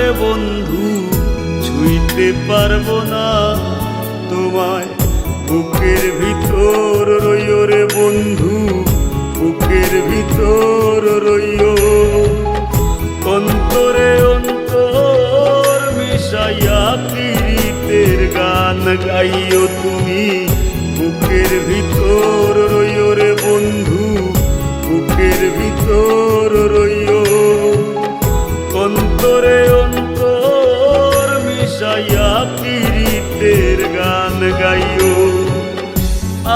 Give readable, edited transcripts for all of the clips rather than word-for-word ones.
রে বন্ধু ছুঁইতে পারবো না তোমায়। বুকের ভিতর রইও রে বন্ধু, বুকের ভিতর রইও। অন্তরে অন্তর মিশাইয়া পীড়িতের গান গাইও তুমি। বুকের ভিতর রইও রে বন্ধু, বুকের ভিতর রইও। অন্তরে অন্তর মিশাইয়া পীড়িতের গান গাইও।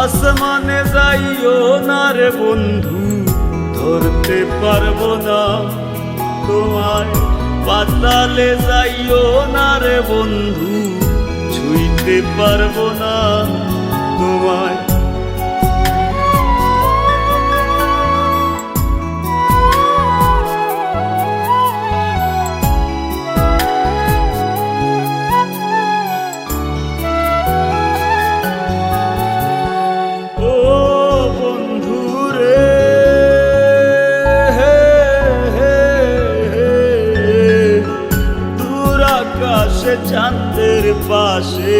আসমানে যাইও না রে বন্ধু, ধরতে পারবো না তোমায়। পাতালে যাইও না রে বন্ধু, ছুঁইতে পারবো না তোমায়। চাঁদের পাশে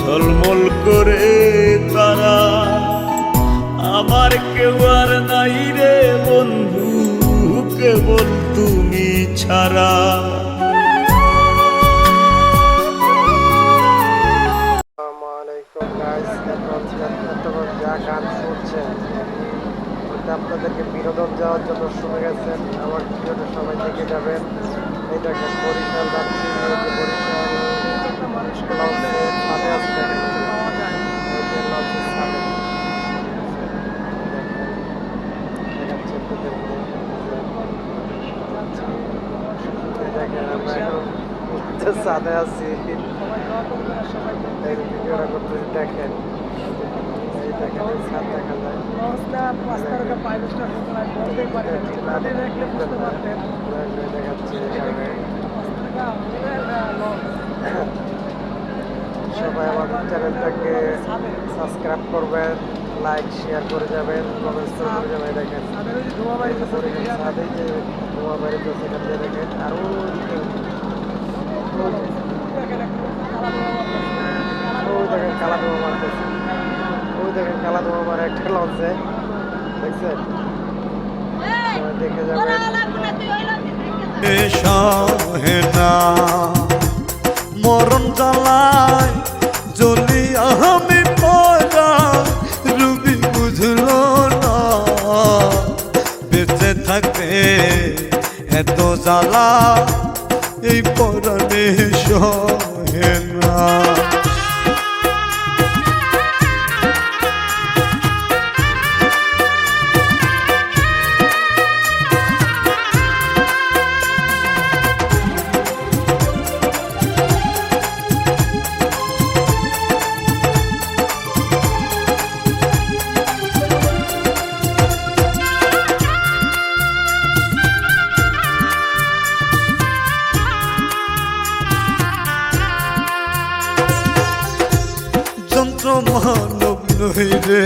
ঝলমল করে তারা, আমার কেউ আর নাই রে বন্ধু, কেবল তুমি ছাড়া। যা গান শুনছেন আপনাদেরকে বিনোদন যাওয়ার জন্য শুনে গেছেন। আমার ভিডিওটা সবাই দেখে যাবেন। এই দেখেন বরিশাল যাচ্ছি, বরিশাল ছাদে আসছে, দেখেন আমরা এখন ছাদে আছি, ভিডিওটা করতে দেখেন। এই দেখেন ছাদ দেখা যায়। দেখাচ্ছি সবাই আমাদের চ্যানেলটাকে সাবস্ক্রাইব করবেন, লাইক শেয়ার করে যাবেন, কমেন্টস করে যাবেন। দেখেন ছাদে যে ধোঁয়া বাইরে সেখান দিয়ে দেখেন। আর ওই দেখেন কালা ধোঁয়া মারতেছে, ওই দেখেন কালা ধোঁয়া মারে একটা লঞ্চে, দেখছেন? দেখে যাবেন। মরণ জ্বালায় জ্বলি আমি পড়া, রুবি বুঝলো না বেঁচে থাকবে এত জ্বালা, এই পরাণে সহে না। মানব নই রে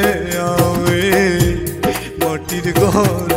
আমি, মাটির ঘর